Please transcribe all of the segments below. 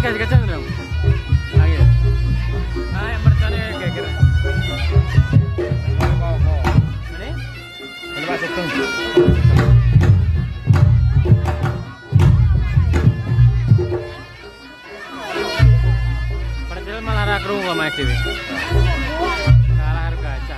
Kasih-kasih dong. Lagi. Ah, yang mercane kira-kira. Ini? Ini Pak Sugeng. Padahal malah ra krungu sama dhewe. Kalah harga aja.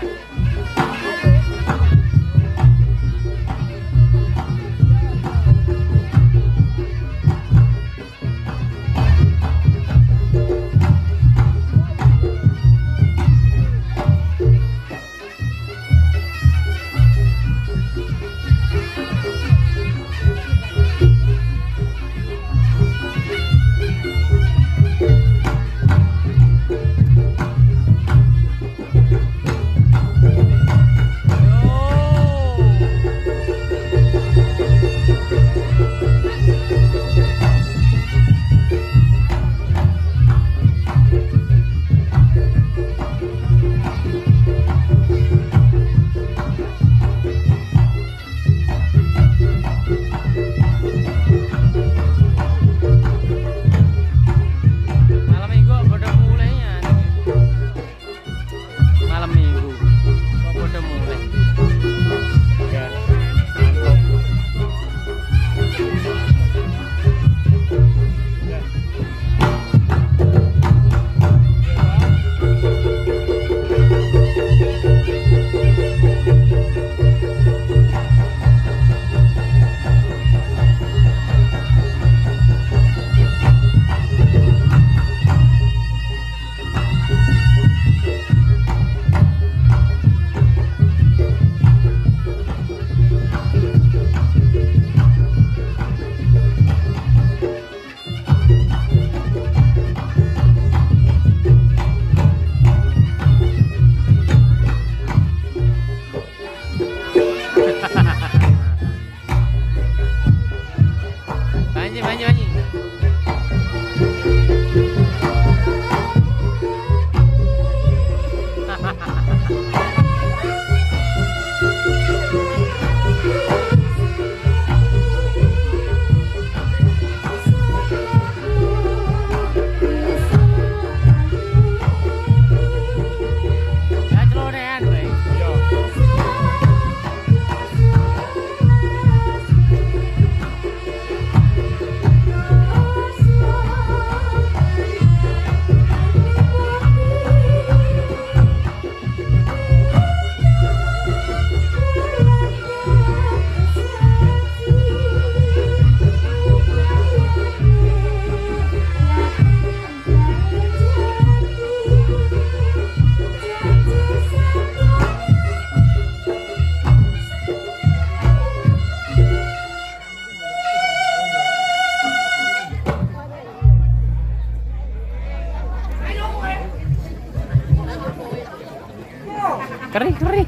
Kering.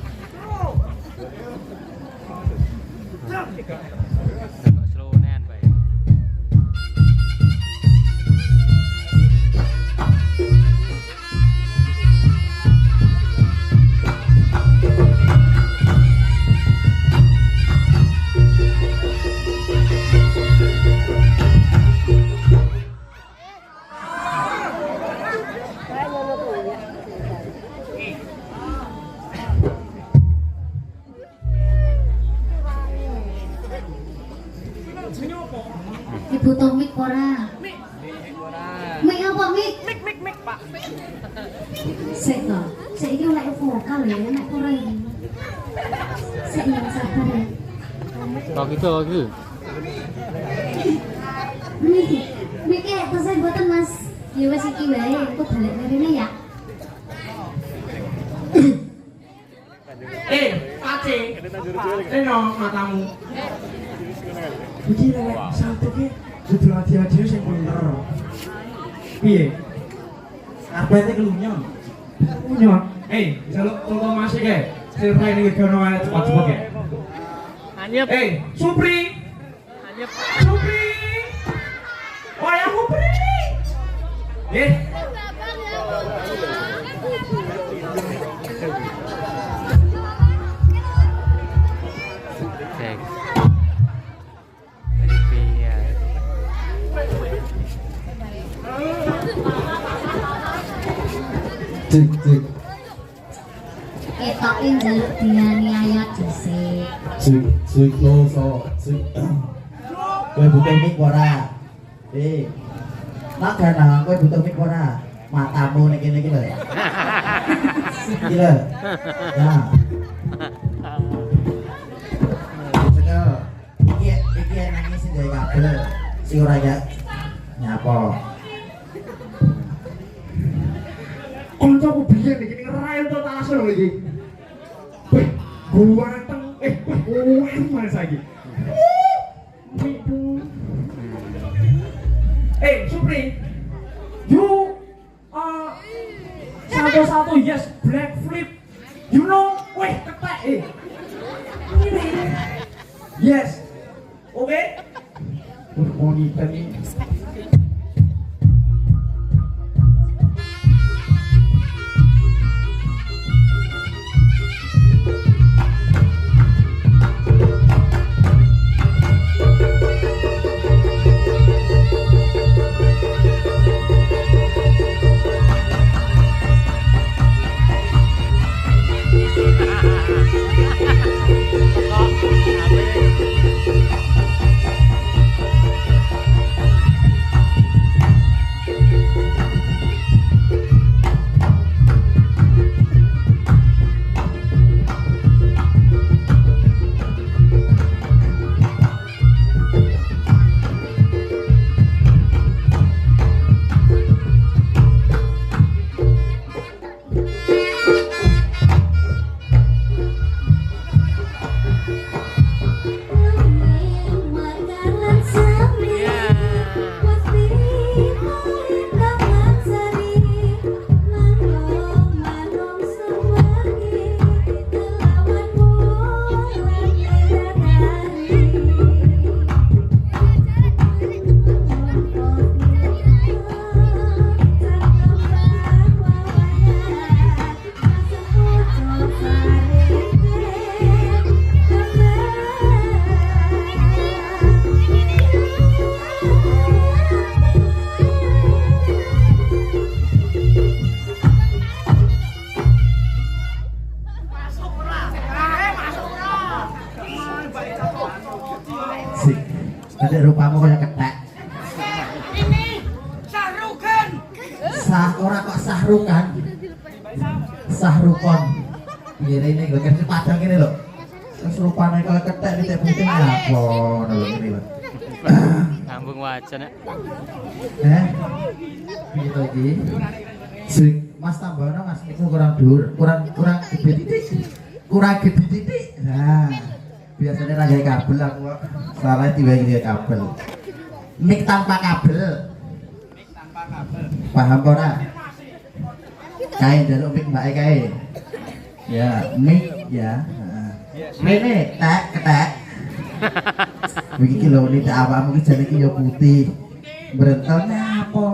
Slow nean bae. Ibu Tomik ora. Mik apa mik? Mik Pak. Sik to. Sik iki oleh vokal ya, nek ora iki. Sik yang sabar ya. Lagi. Mik pesen mboten Mas. Ya wis iki wae, engko balik rene ya. Pace. Eno matamu. Budi lek santuke Kudu hati-hati sing bener. Piye? Karpete kelunyon. Kelunyon. Jaluk tolong masih kae. Sirah ini kono ae cepat-cepat kae. Anyep. Supri. Anyep. Supri. Wayang Supri. Nggih. Cek. Ripia. Cek. Ketoke njaluk dianiaya dhisik. Cek lo so. Cek. Kowe butuh mik ora? Nak kana kowe butuh mik ora? Matamu ning kene iki lho. Iki lho. Nah. Cekel. Iki nangis sing gawe kabel. Sing ora ya nyapa. Kancaku biyen iki ngerail to talas lho iki. Wih, ganteng. Mas lagi. Supri. You satu yes black flip. You know, wih ketek Ini. Yes. Oke. Mau ngitem ini. Ada rupamu kayak ketek. Ini Sahrukan. Ora kok Sahrukan. Sahrukon. Biar ini gue kan padang ini loh. Terus rupanya kayak ketek di tiap puting apa? Nolo ini loh. Sambung wajan ya. Gitu lagi. Sing Mas tambahno Mas niku kurang dur, kurang gede titik. Kurang gede titik. Nah, biasanya ragai kabel aku salah tiba gini kabel. Mic tanpa kabel. Paham ora? Kae jaluk mic mbake kae. Ya, mic ya. Mene tek ketek. Iki lho ini awakmu iki jane iki ya putih. Brentel apa?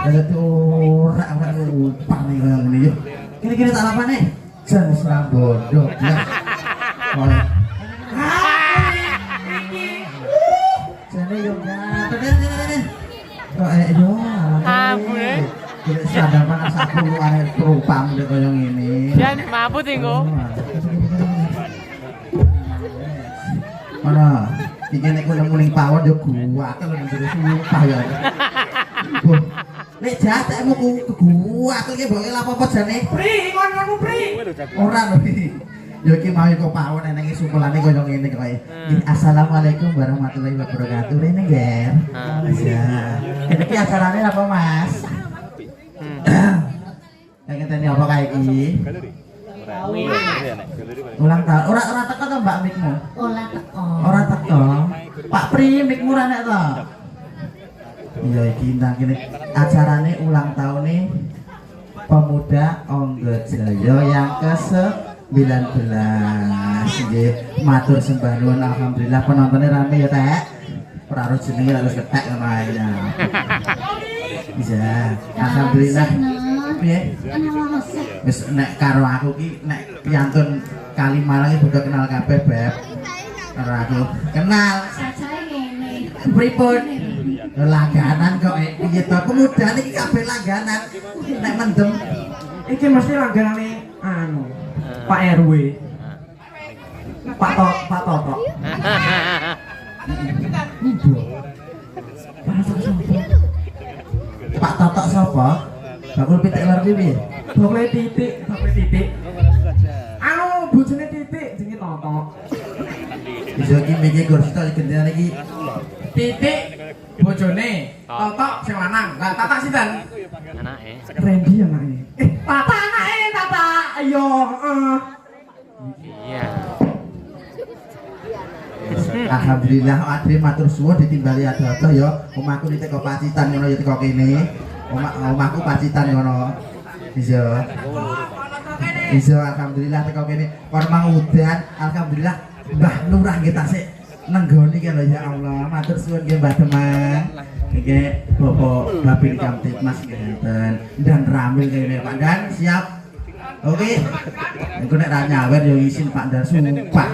Ada ora lupa nih ngene yo. Kira-kira tak apa nih? Jan serang bodoh. Jane yo kok yo. Ampun. Tidak sadar panas aku arek terupam dek koyo ngene. Jan mabut engko. Mana? Iki nek kono muling pawon yo gua kalau njero sumpah ya. Nek jatekmu gua iki mbok lha apa jane? Pri, ngono Pri. Ora lho iki. Yo iki mau kok pawon nang iki sumpelane koyo ngene koe. Assalamualaikum warahmatullahi wabarakatuh. Rene Ger. Ya. Iki acarane apa Mas? Kayak ngene apa kae iki? Ulang tahun. Ora teko to Mbak mikmu? Ora teko. Ora teko. Pak Pri mik murah nek to. Iya iki ndang kene acarane ulang tahun nih Pemuda Onggojaya yang ke-19 nggih. Matur sembah nuwun alhamdulillah penontonnya rame ya Tek. Ora harus jenenge harus ketek ngono ae ya. Bisa. Alhamdulillah. Piye? Wis nek karo aku ki nek piantun kali Malang iki udah kenal kabeh Beb. Karo aku kenal. Sajae ngene. Pripun? Langganan kok piye to pemuda iki kabeh langganan. Nek mendem Iki mesti langganane anu Pak RW. Pak Toto. Pak Totok sapa? Bakul pitik lor iki piye? Bakule titik. Anu bojone titik jenenge Toto. Bisa iki mikir gorsita gendane iki. Titik bojone, Toto sing lanang. Lah Tata sinten? Anake. Randy anake. Tata anake Tata. Ayo, heeh. Iya. Alhamdulillah Adri matur suwun ditimbali ado-ado ya. Omahku nek teko Pacitan ngono ya teko kene. Omahku Pacitan ngono. Bisa. Bisa alhamdulillah teko kene. Kon mang udan alhamdulillah Mbah Lurah nggih tasik nenggoni ki lho ya Allah. Matur suwun nggih Mbah Demang. Nggih Bapak Babin Kamtibmas ngeten. Dan ramil kene Pak Dan siap. Oke. Engko nek ra nyawer ya isin Pak Dan sumpah.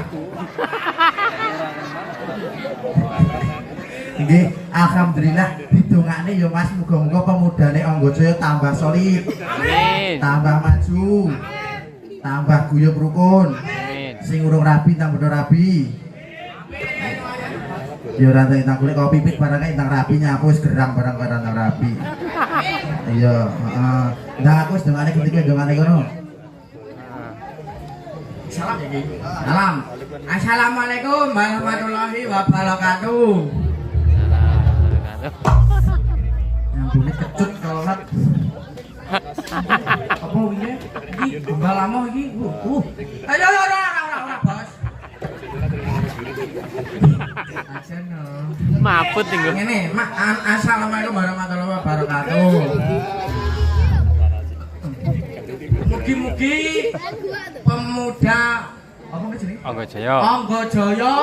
Nggih, alhamdulillah didongakne ya Mas muga-muga pemudane Onggojaya tambah solid. Amin. Tambah maju. Tambah guyub rukun. Amin. Sing urung rabi tambah rabi. Ya ora entek kulit kopi pipit barang entang rabi nyapu wis gerang barang-barang nang rabi. Iya, heeh. Ndang aku wis dongane ketika dongane kono. Salam ya, salam. Assalamualaikum warahmatullahi wabarakatuh. Nyambune kecut kolot. Apa wingi? Iki gombal lamo iki. Ayo ora, Bos. Aja no. Maput tinggal. Ngene, assalamualaikum warahmatullahi wabarakatuh. Mugi-mugi pemuda apa jenenge? Onggojaya. Onggojaya.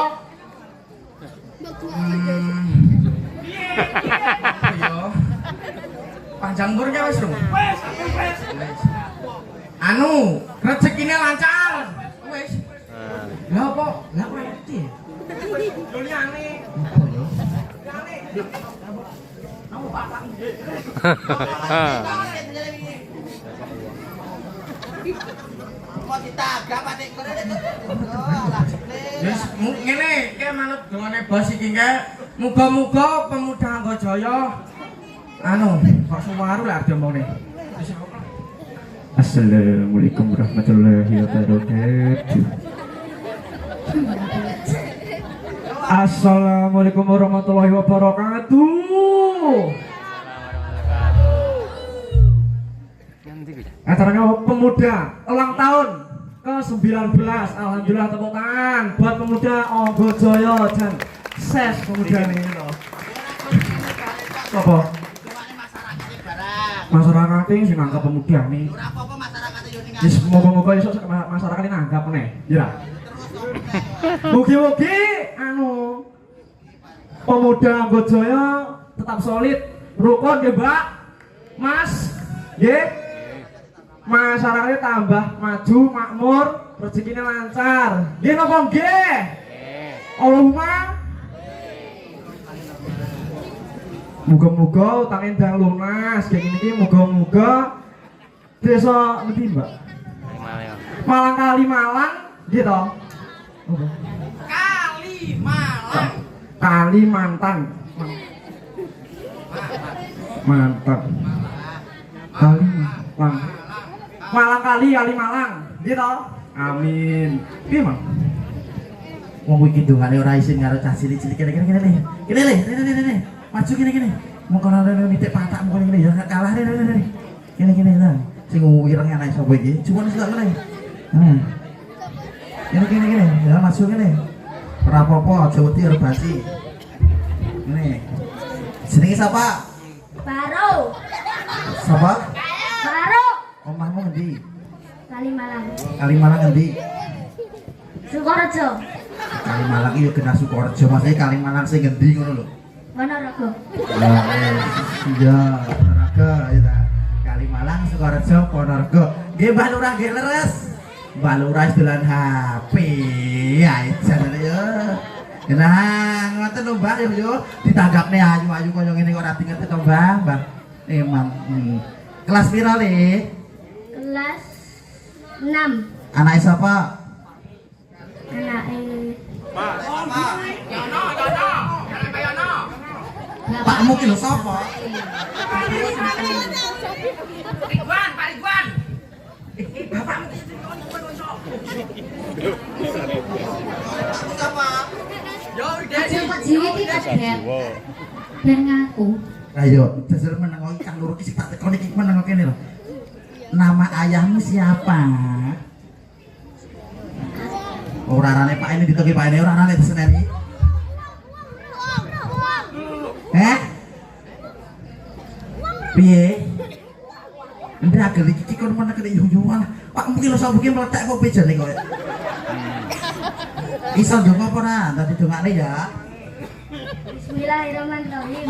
Yo. Panjang umurnya wis, Rum. Anu, rezekine lancar. Wis. Lah apa? Lah kok ngerti? Yo liyane. Apa yo? Kamu papak. Wis ngene, iki manut dongane bos iki nggih. Muga-muga pemuda Onggojaya anu, kok suwaru lek diomongne. Assalamualaikum warahmatullahi wabarakatuh. Assalamualaikum warahmatullahi wabarakatuh. Acaranya pemuda ulang tahun ke-19. Alhamdulillah tepuk tangan buat pemuda Onggojaya dan ses pemuda ini loh. Apa? Masyarakat ini sih nganggap pemuda nih. Wis moga-moga esuk masyarakat ini nganggap nih. Ya. Mugi-mugi anu pemuda Onggojaya tetap solid, rukun nggih, Mbak. Mas, nggih. Masyarakatnya tambah maju, makmur, rezekinya lancar. Nggih napa nggih? Allahumma. Muga-muga utang endang lunas. Kayak gini iki muga-muga desa ngendi, Mbak? Malang Kalimalang, gitu. Kalimalang. Kalimantan. Mantan. Kalimalang. Malang Kalimalang, gitu. Amin. Piye, Mang? Wong iki dongane ora isin karo cah cilik-cilik kene. Kene. Maju kene. Mongko nang nitik patak mongko kene ya kalah kene. Kene lah. Sing wireng anak sapa iki? Cuman sik kene. Kene. Ya maju kene. Ora apa-apa aja wedi ora basi. Ini. Jenenge sapa? Baru. Sapa? Baru. Omahmu ngendi? Kalimalang. Kalimalang ngendi? Sukorejo. Kalimalang iki yo kena Sukorejo, maksudnya Kalimalang sing ngendi ngono lho. Ponorogo. Lah, iya, Ponorogo ya ta. Kalimalang, Sukorejo, Ponorogo. Nggih Mbah Lurah nggih leres. Mbah Lurah dolan HP. Ya jan yo. Nah, ngoten lho Mbak yo ditanggapne ayu-ayu kaya ngene kok ora dingerti to Mbah, Mbah. Emang kelas piro Le? Kelas 6. Anake sapa? Anake Pakmu ki lho sapa? Ridwan, Pak Ridwan. Yo, Aja kok jiwi iki kaget. Ben ngaku. Ayo, dasar meneng iki kang loro ki sing tak tekoni iki meneng kene lho. Nama ayahmu siapa? Ora arane Pak ini ditoki Pak ini ora arane diseneni. Piye? Ndagel iki kon meneng kene yo-yoan. Pak mungkin lho sapa iki meletek kok bejane kok. Iso ndonga apa ora? Tadi dongane ya. Bismillahirrahmanirrahim.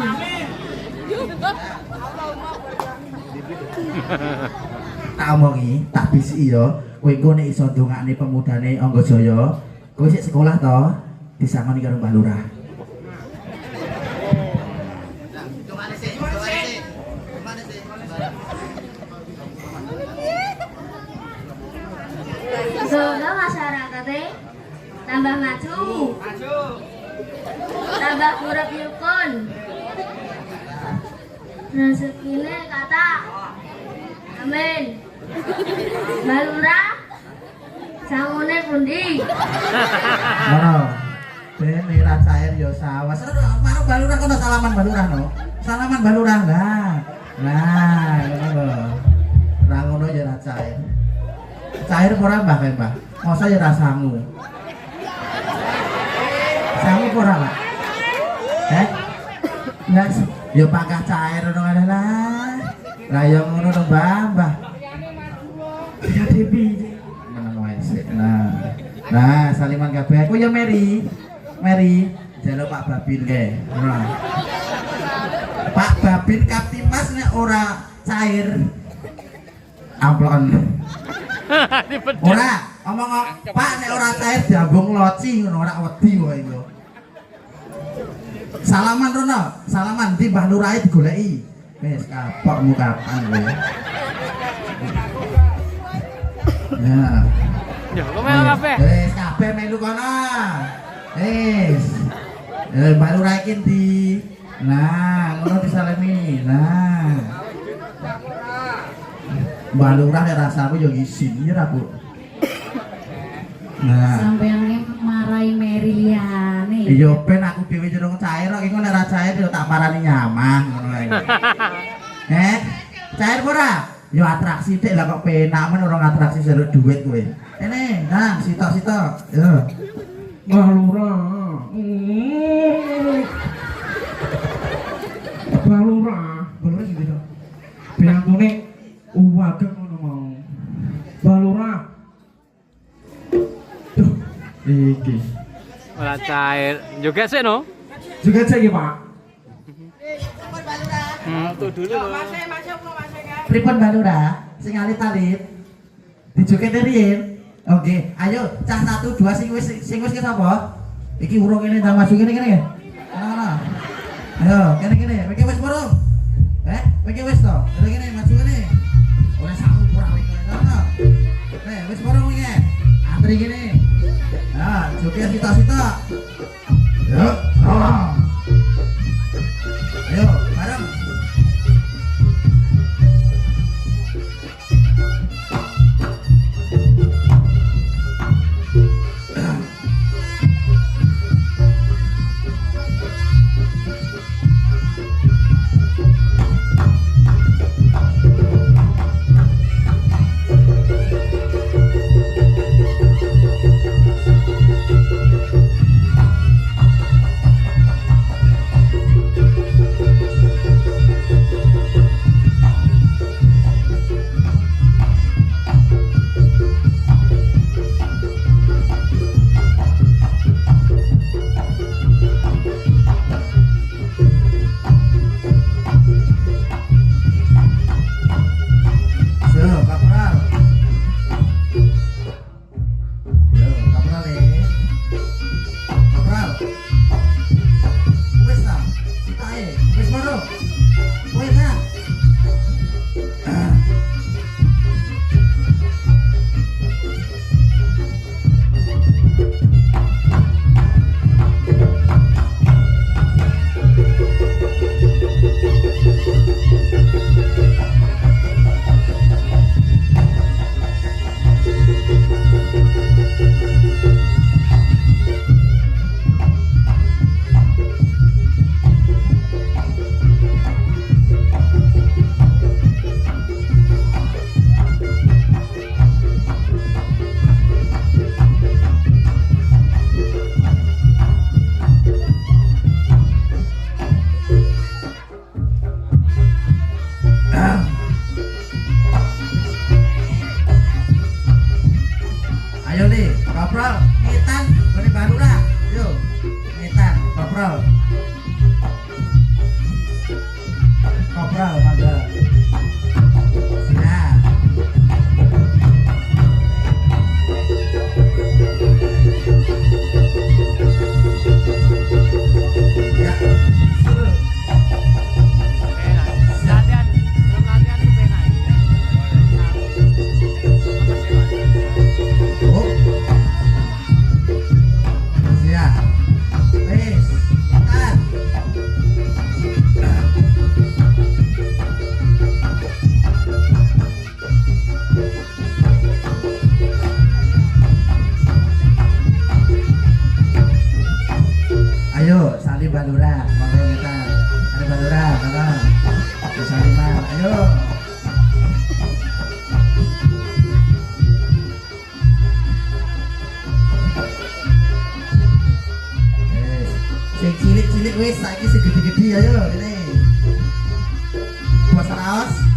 Tak omongi, tak bisiki ya. Kowe engko nek iso ndongakne pemudane Anggajaya, kowe sik sekolah to, disangoni karo Mbah Lurah. Semoga masyarakatnya tambah maju, tambah urip rukun, rezekine kata, amin. Mbah Lurah, sangune pundi? Ngono. Dene ra cair ya sawas. Maro Mbah Lurah kono salaman Mbah Lurah no. Salaman Mbah Lurah lah. Nah, ngono lho. Ra ngono ya ra cair. Cair ora Mbah kae Mbah. Masa ya ra sangu. Sangu ora Pak? Lah ya pangkah cair ngono kae lah. Lah ya ngono to Mbah, Mbah. Ya Dewi. Meneng wae sik. Nah, saliman kabeh. Aku ya Mary. Mary, jaluk Pak Babin kae. Ora. Pak Babin Kaptimas nek ora cair amplon. Ora, omong Pak nek ora cair jambung loci ngono ora wedi wae iku. Salaman rono, salaman di Mbah Lurah digoleki. Wis kapokmu kapan kowe. Ya. Ya, kok melu kabeh? Wis kabeh melu kono. Wis. Mbah Lurah iki ndi? Nah, ngono disalemi. Nah. Mbah Lurah nek rasaku yo isin ya aku. Nah. Sampeyan marahi Mary liyane. Iya ben aku dhewe jero cair kok iku nek ra cair yo tak parani nyamah ngono ae. Cair ora? Yo atraksi dik lah kok penak men ora atraksi jaluk duit kowe. Ini, nah, sitok-sitok. Yo. Mbah Lurah. Mbah Lurah gitu to. Biangkune uwageng ngono mau. Mbah Lurah. Duh, iki. Ora cair. Juga sih no? Juga cek ya, Pak. Tuh dulu loh. Pripun Mbah Lurah? Sing alit-alit. Dijoget riyen. Oke, ayo cah 1 2 sing wis ki sapa? Iki urung ngene ndang maju kene. Ngono. Ayo, kene. Iki wis burung. Iki wis to. Kene maju kene. Ora samu kurang iki. Ngono. Wis burung iki. Antri kene. Nah, joget sita-sita. Yo. Ayo, bareng.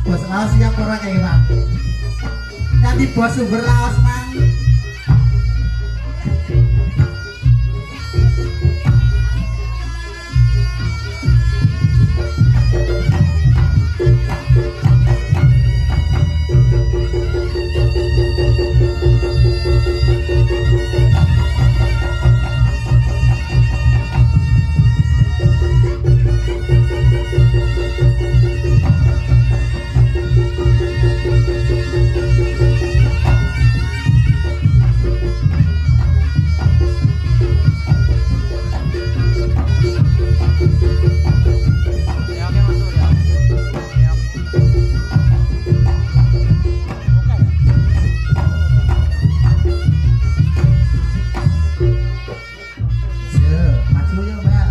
Bos laos siap ora kayak Mang. Nanti bos sumber laos Mang. Ya oke masuk ya. Ya, oke. Yo, maju yo, Mbak.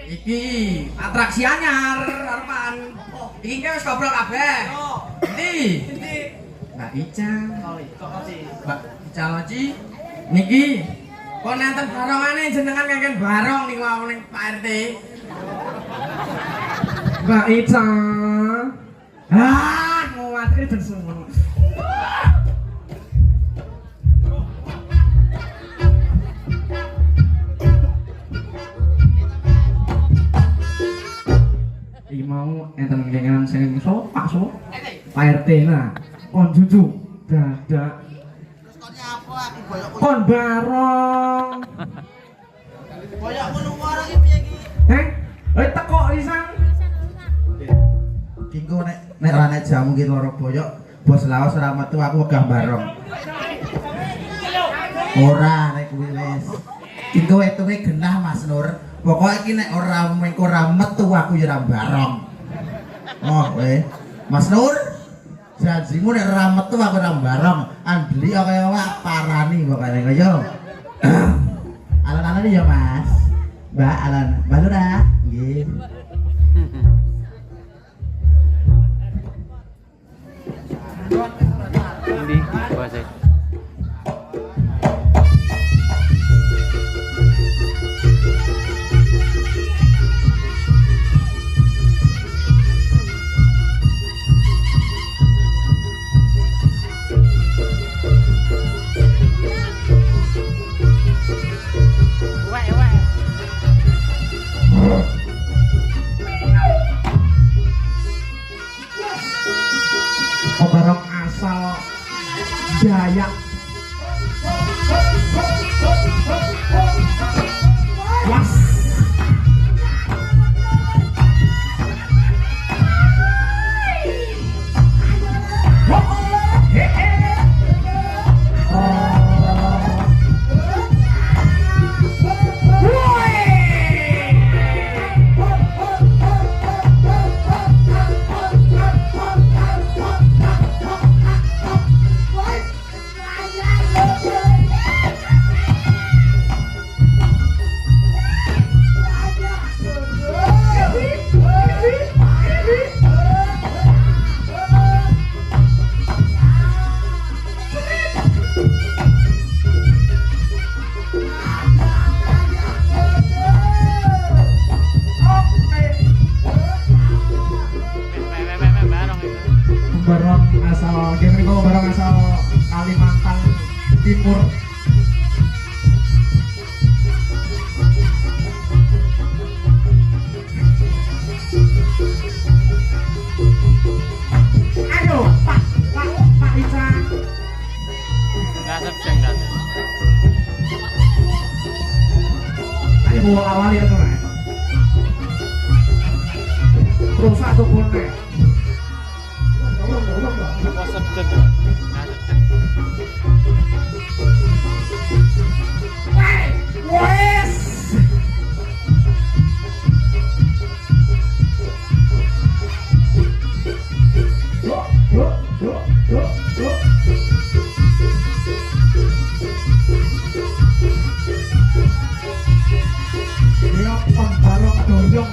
Iki atraksi anyar arepan. Iki kan wis goblok kabeh. Endi? Mbak Ica. Mbak Ica Loci. Niki kok nenten barongane jenengan ngeken barong ning wau ning Pak RT. Mbak Ica. Ah, nguwatke ben semua. Iki mau enten kengenan sing sopak so. Pak RT nah, kon jujuk dadak. Kon barong. Koyokmu lumur iki piye iki? Teko Risang. Kingko nek ora nek jamu ki loro boyok, bos laos ora metu aku wegah barong. Ora nek kuwi wis. Kingko wetunge genah Mas Nur. Pokoke iki nek ora metu aku ya ora barong. Oh, weh. Mas Nur. Janjimu nek ora metu aku ora barong. Andeli kaya awak parani pokoke kaya. Alon-alon ya Mas. Mbak Alon, Mbak Lura. Nggih. Endi? Bahasa. Barong asal Dayak. Yes. syukur. Aduh, Pak Ica. Nggak sedang dah. Ayo bawa awal ya tuh, Nek. Terus satu pun, Nek. Apa sedang dah? Nggak sedang. Wes. Dia pembarok doyong.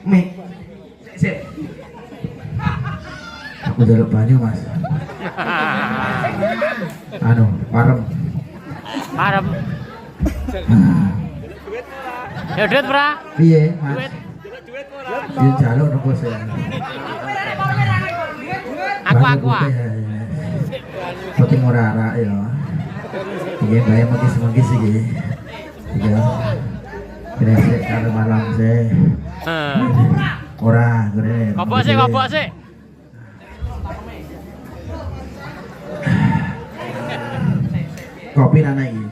Mik. Sip. Aku udah banyak, Mas. Anu, parem. Parem. Ya duit pra. Piye, Mas? Duit. Dia jaluk nopo saya. Aku. Penting ora arek ya. Iki bae mengkis iki. Iya. Kira sik karo malam sik. Ora, keren. Kopok sih. Kopi nana iki.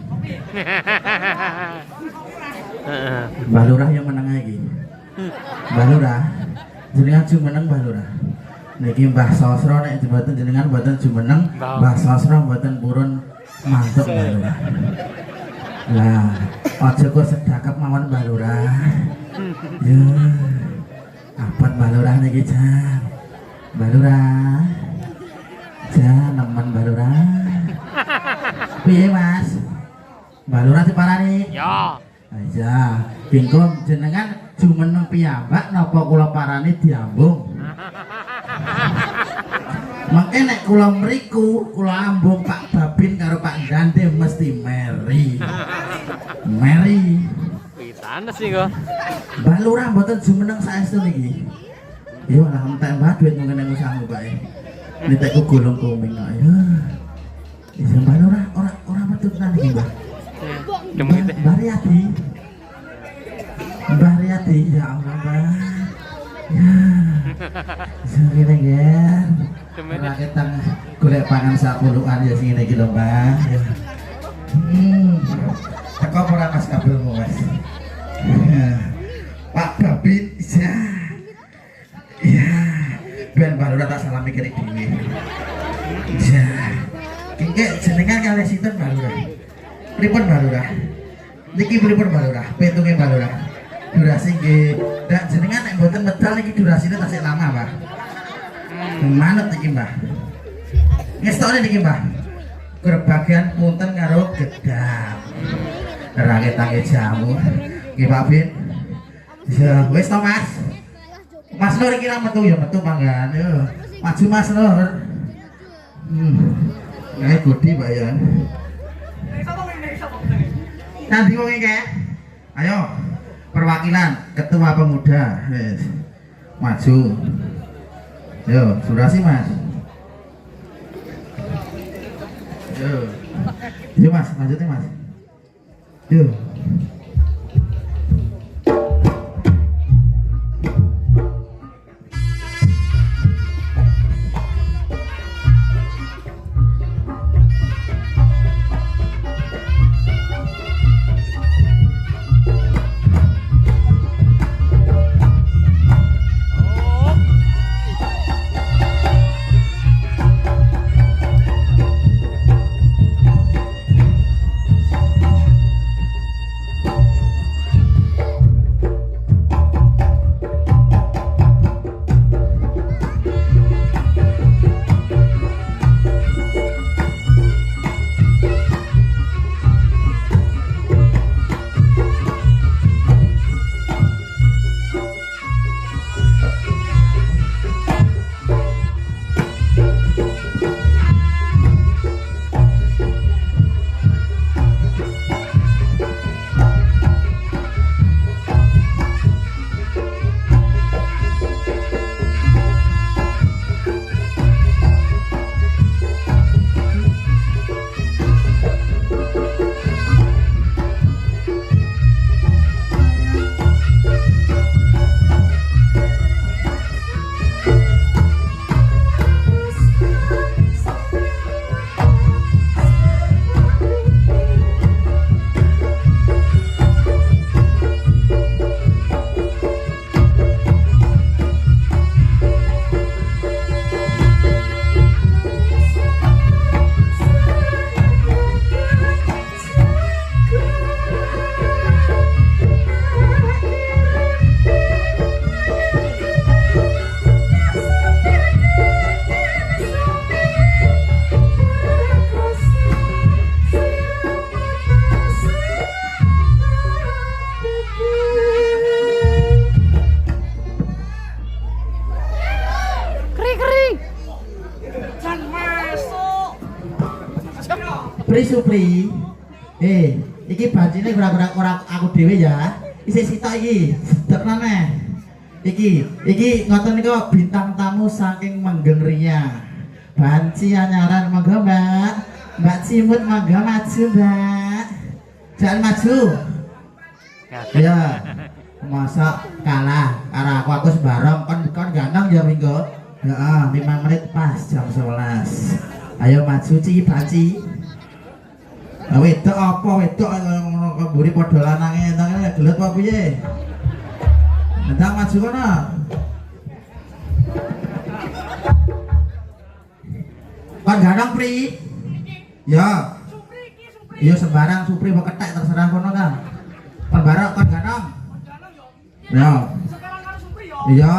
Mbah Lurah yang menang iki. Mbah Lurah. Jenengan jumeneng Mbah Lurah. Niki Mbah Sosro nek mboten jenengan mboten jumeneng, Mbah Sosro mboten purun mantuk Mbah Lurah. Lah, aja kok sedakep mawon Mbah Lurah. Ya. Apot Mbah Lurah niki jan. Mbah Lurah. Jan nemen Mbah Lurah. Piye Mas? Mbah Lurah diparani? Ya. Aja, bingkong jenengan jumeneng piyambak napa kula parani diambung? Mangke nek kula mriku kula ambung Pak Babin karo Pak Gandhe mesti meri. Pitane sih kok. Mbah Lurah mboten jumeneng saestu niki. Yo lah entek mbah duit mung ngene usahamu bae. Nitekku golong koming kok ya. Wis Mbah Lurah ora metu tenan iki, Mbah. Mbah Riyadi. Mbah Riyadi ya Allah, Mbah. Ya. Sengene nggih. Ora ketang golek pangan sapulukan ya sing ngene iki lho, Mbah. Teko ora Mas kabelmu, Mas. Pak Babin, ya, ya, ben baru tak salah mikirin diri. Ya, kengke jenengan kali sinten Balura. Pripun Balura? Niki pripun Balura? Petunge Balura. Durasi nggih, ndak jenengan nek mboten medal niki durasine tasih lama, Pak. Manut iki, Mbah. Ngestone niki, Mbah. Kerbagian punten karo gedang. Range-range jamu. Nggih, Pak Bin. Ya, wis to, Mas. Mas Nur iki ra metu ya, metu manggan. Yo. Maju Mas Nur. Kayak gudi, Pak ya. Nanti wong iki. Ayo. Perwakilan ketua pemuda. Wis. Maju. Yo, durasi Mas. Yo. Yo Mas, lanjutin Mas. Yo. Supri Supri. Iki bajine ora aku dhewe ya. Isih sitok iki. Tenan Iki ngoten niku bintang tamu saking Menggeng Ria. Banci anyaran monggo Mbak. Mbak Cimut monggo maju Mbak. Jangan maju. Ya. Masa kalah karo aku sembarang kon ganteng ya minggu. Heeh, 5 menit pas jam 11. Ayo maju Ci Banci. Wedok apa wedok ngono kemburi padha lanange entange gelet apa piye? Ndang maju kono. Kon ganteng Pri. Ya. Iya sembarang Supri mau ketek terserah kono kan. Perbarok kon ganteng. Ya. Iya.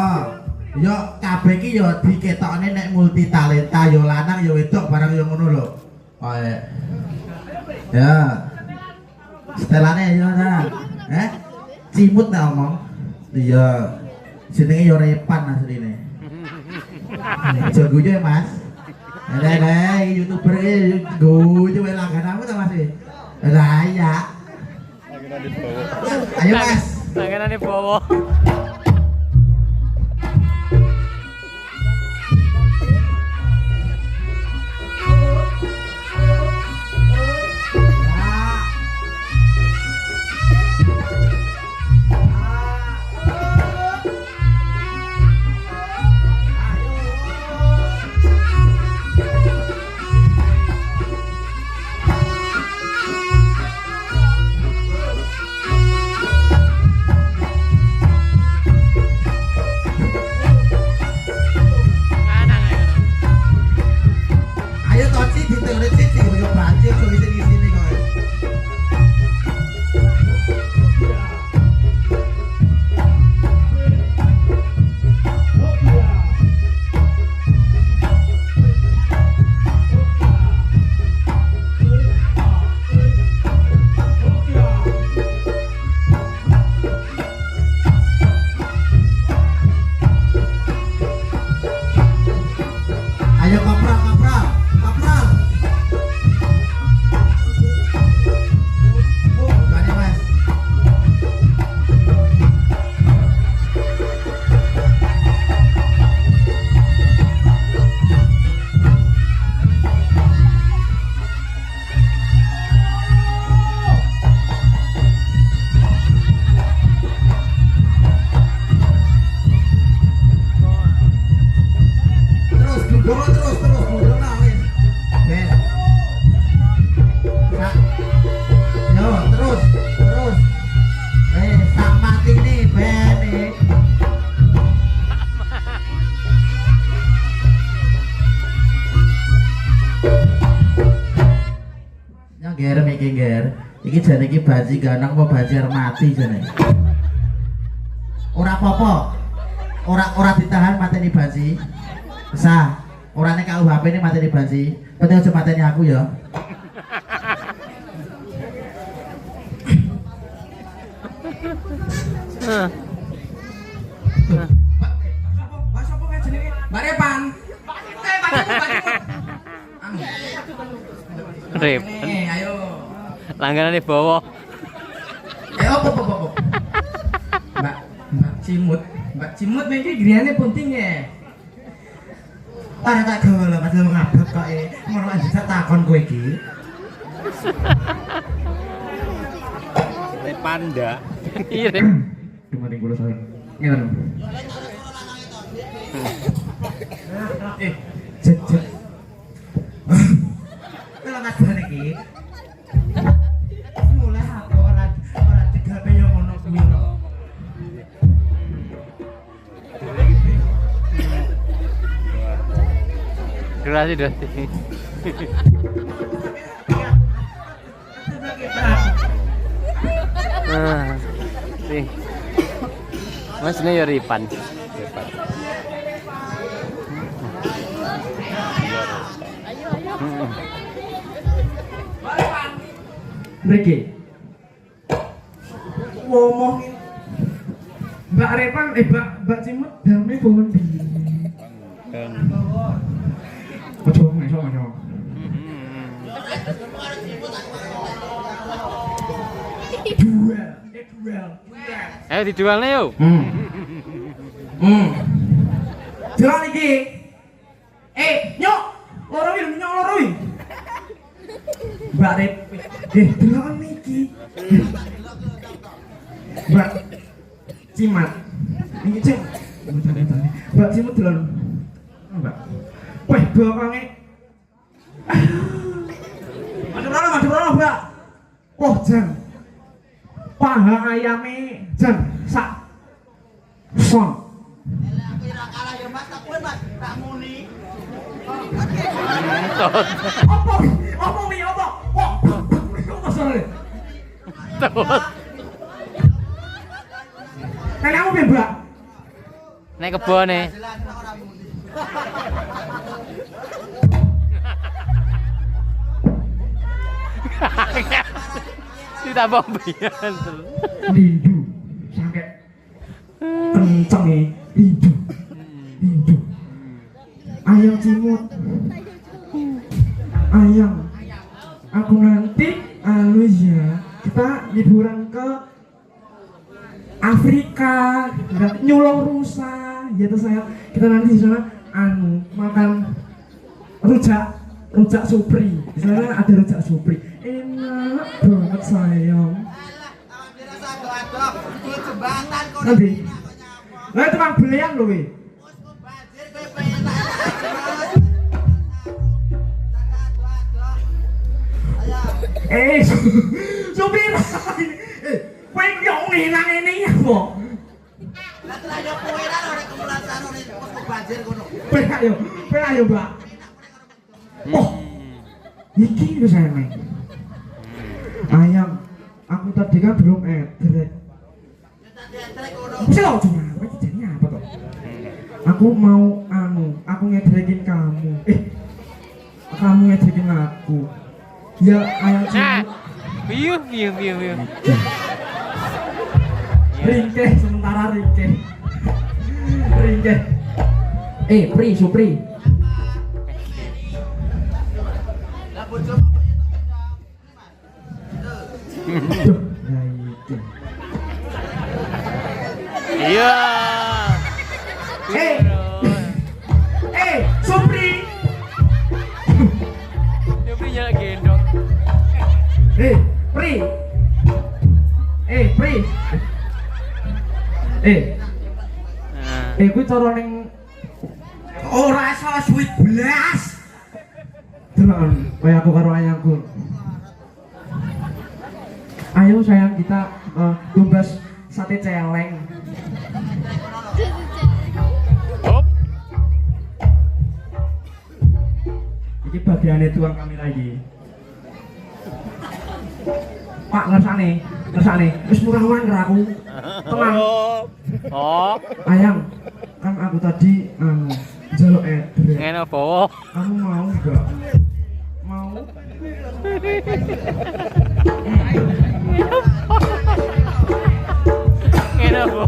Yo kabeh iki yo diketokne nek multi talenta yo lanang yo wedok barang yo ngono lho. Kae. Ya. Setelane yo ta. Cimut ta omong. Iya. Jenenge yo Repan asline. Aja guyu ya Mas. YouTuber iki guyu wae langgananmu ta Mas. Lah iya. Ayo Mas. Tanganane bawa. Iki jane iki baji ganang apa baji arep mati jane. Ora apa-apa. Ora ditahan mateni baji. Sah. Orane KUHP ini mateni baji. Penting aja mateni aku ya. Mbak Repan. Rip. Ayo. Langganan di bawah. Apa. Mbak Cimut iki griyane penting ya. Ora tak gawe lho padahal ngabot kok ngono lanjut takon kowe iki. Panda. Iya, Rip. Kemarin kula saya. Ngene. Jejak. Kalau ngajar iki. Mulai aku ora digawe yo ngono kuwi lho. Durasi. Sing. Mas ini ya Ripan. Mriki. Ngomongin Mbak Repan, Mbak Cimut dame bawa ndi? Ojo ngeso. Duel. Ayo dijualnya yuk. Jual iki. Nyok, loro wi. Mbak Rep. Delok iki. Mbak Cimat. Iki cek. Mbak Cimut delon. Mbak. Weh, bokonge. Madura, Mbak. Oh, jan. Paha ayame jan sak son. Apa sore? Kan kamu piye, Mbak? Naik kebon nih. Ditambah biar Lindu sampai kenceng nih lindu. Ayam Cimut, ayam. Aku nanti ya kita liburan ke Afrika, nyulong rusa, gitu sayang. Kita nanti di sana makan rujak supri. Di sana ada rujak supri. Enak banget sayang. Nanti, nah itu kan belian loh weh. Supir, kowe nyong nang ngene ya, Mbok. Lah telah yo kowe ra ora kemulasan ora kok banjir kono. Pengen ayo, Mbak. Oh. Iki wis enak. Ayam, aku tadi kan belum edrek. Bisa lo cuma, apa jadinya apa toh? Aku mau aku ngedrekin kamu. Kamu ngedrekin aku. Ya ayam Cimut. Biu. Ringkeh sementara ringkeh. Supri. Iya. Supri. Supri nyala gendong. Pri. Kuwi cara ning ora salah suwit blas. Delok kaya aku karo ayangku. Ayo sayang kita tumbas sate celeng. Hop. Iki bagiannya tuang kami lagi. Pak ngersane wis murahan karo aku. Tenang. Oh, Ayang, kan aku tadi njaluk edre. ngene apa? Kamu mau enggak? Mau. Ngene apa?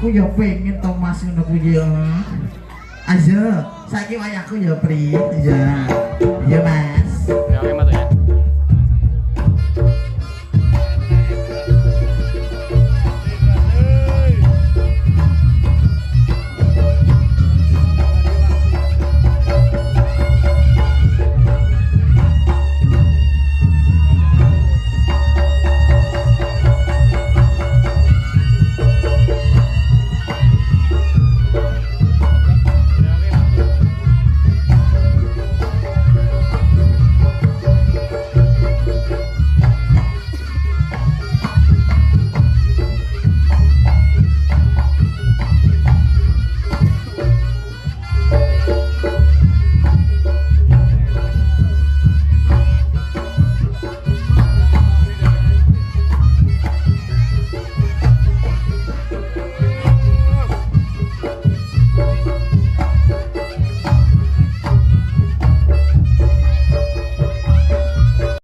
Aku ya pengen Thomas ngono kuwi ya. Ayo, saiki wayahku ya, Pri. Ya.